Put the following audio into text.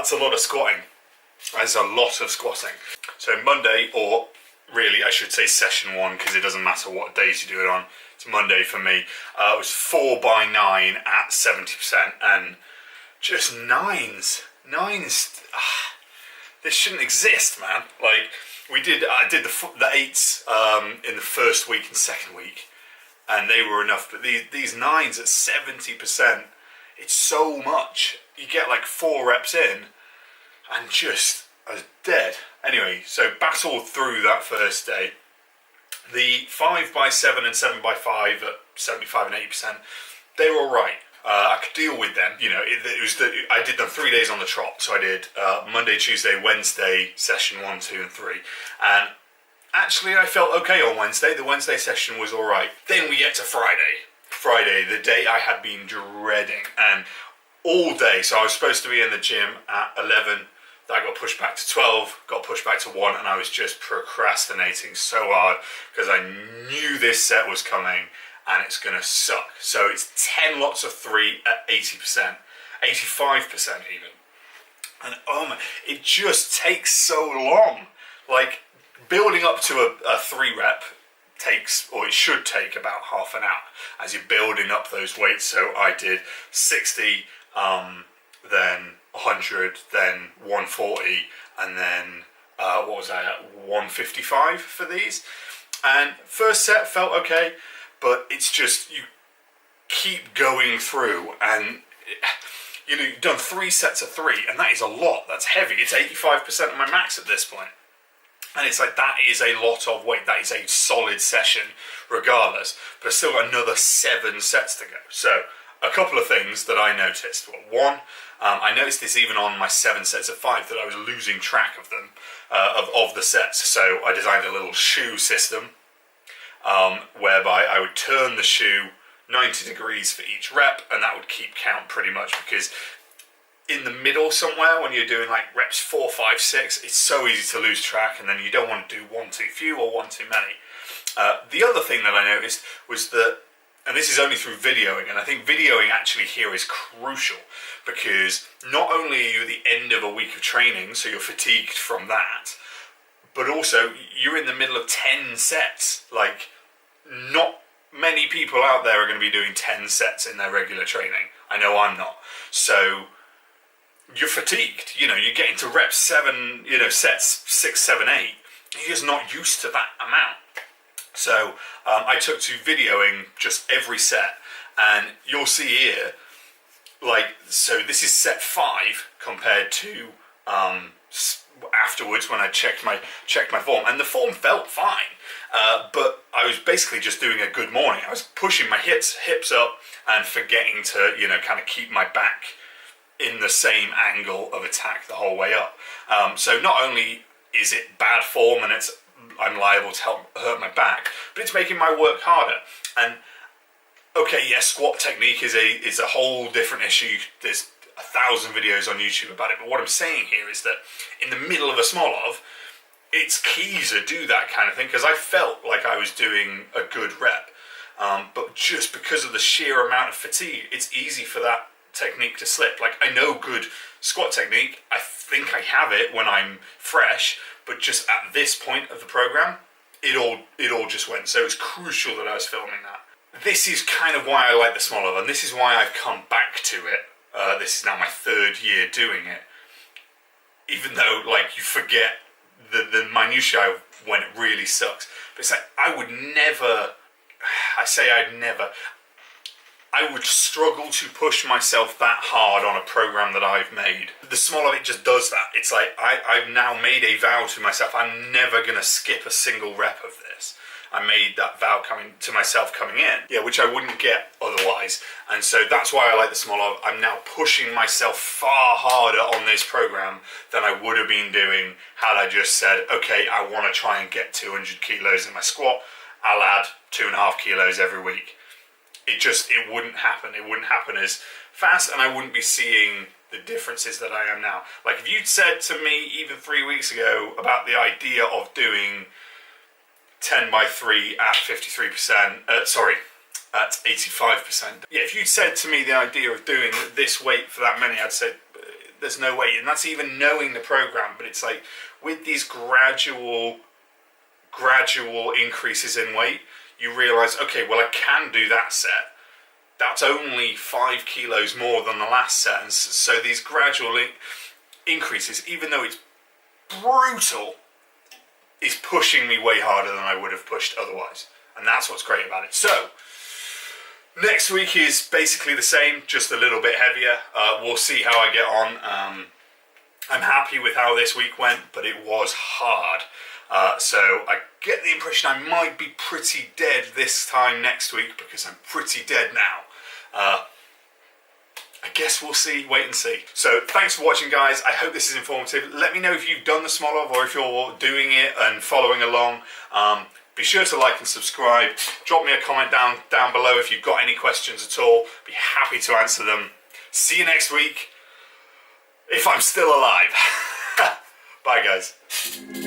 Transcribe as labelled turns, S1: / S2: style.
S1: That's a lot of squatting. There's a lot of squatting. So Monday, or really I should say session 1, because it doesn't matter what days you do it on. It's Monday for me. It was 4 by 9 at 70%, and just nines. This shouldn't exist, man. Like, I did the 8s in the first week and second week, and they were enough. But these 9s at 70%, it's so much. You get like 4 reps in, and just I was dead. Anyway, so battled through that first day. The 5 by 7 and 7 by 5 at 75 and 80%, they were all right. I could deal with them. You know, I did them 3 days on the trot. So I did Monday, Tuesday, Wednesday, session 1, 2, and 3. And actually, I felt okay on Wednesday. The Wednesday session was all right. Then we get to Friday. Friday, the day I had been dreading. And all day, so I was supposed to be in the gym at 11. That got pushed back to 12, got pushed back to 1, and I was just procrastinating so hard because I knew this set was coming and it's going to suck. So it's 10 lots of 3 at 80%, 85% even. And oh my, it just takes so long. Like, building up to a 3 rep takes, or it should take, about half an hour as you're building up those weights. So I did 60, then 100, then 140, and then what was I at, 155 for these. And first set felt okay, but it's just, you keep going through, and you know, you've done 3 sets of 3, and that is a lot. That's heavy. It's 85% of my max at this point. And it's like, that is a lot of weight. That is a solid session regardless, but I've still got another 7 sets to go. So a couple of things that I noticed. Well, one, I noticed this even on my 7 sets of 5, that I was losing track of them, of the sets. So I designed a little shoe system whereby I would turn the shoe 90 degrees for each rep, and that would keep count pretty much, because in the middle somewhere, when you're doing like reps 4, 5, 6, it's so easy to lose track, and then you don't want to do 1 too few or 1 too many. The other thing that I noticed was that, and this is only through videoing, and I think videoing actually here is crucial, because not only are you at the end of a week of training, so you're fatigued from that, but also you're in the middle of 10 sets. Like, not many people out there are going to be doing 10 sets in their regular training. I know I'm not. So you're fatigued. You know, you're getting to reps 7, you know, sets 6, 7, 8. You're just not used to that amount. So I took to videoing just every set, and you'll see here, like, so this is set 5 compared to afterwards when I checked my form, and the form felt fine, but I was basically just doing a good morning. I was pushing my hips up and forgetting to, you know, kind of keep my back in the same angle of attack the whole way up. So not only is it bad form and I'm liable to hurt my back, but it's making my work harder. And okay, yes, squat technique is a whole different issue. There's 1,000 videos on YouTube about it, but what I'm saying here is that in the middle of a Smolov, it's key to do that kind of thing, because I felt like I was doing a good rep, but just because of the sheer amount of fatigue, it's easy for that technique to slip. Like, I know good squat technique, I think I have it when I'm fresh, but just at this point of the program, it all just went. So it's crucial that I was filming that. This is kind of why I like the Smolov, and this is why I've come back to it. This is now my 3rd year doing it. Even though, like, you forget the minutiae of when it really sucks. But it's like, I would I would struggle to push myself that hard on a program that I've made. The Smolov, it just does that. It's like, I've now made a vow to myself, I'm never going to skip a single rep of this. I made that vow to myself coming in, yeah, which I wouldn't get otherwise. And so that's why I like the Smolov. I'm now pushing myself far harder on this program than I would have been doing had I just said, okay, I want to try and get 200 kilos in my squat. I'll add 2.5 kilos every week. It wouldn't happen. It wouldn't happen as fast, and I wouldn't be seeing the differences that I am now. Like, if you'd said to me even 3 weeks ago about the idea of doing 10 by 3 at 53%, at 85%. Yeah, if you'd said to me the idea of doing this weight for that many, I'd say there's no way. And that's even knowing the program. But it's like with these gradual increases in weight, you realize, okay, well, I can do that set. That's only 5 kilos more than the last set. And so these gradual increases, even though it's brutal, is pushing me way harder than I would have pushed otherwise. And that's what's great about it. So next week is basically the same, just a little bit heavier. We'll see how I get on. I'm happy with how this week went, but it was hard. So I get the impression I might be pretty dead this time next week, because I'm pretty dead now. I guess we'll see, wait and see. So thanks for watching, guys. I hope this is informative. Let me know if you've done the Smolov or if you're doing it and following along. Be sure to like and subscribe. Drop me a comment down below if you've got any questions at all. Be happy to answer them. See you next week, if I'm still alive. Bye, guys.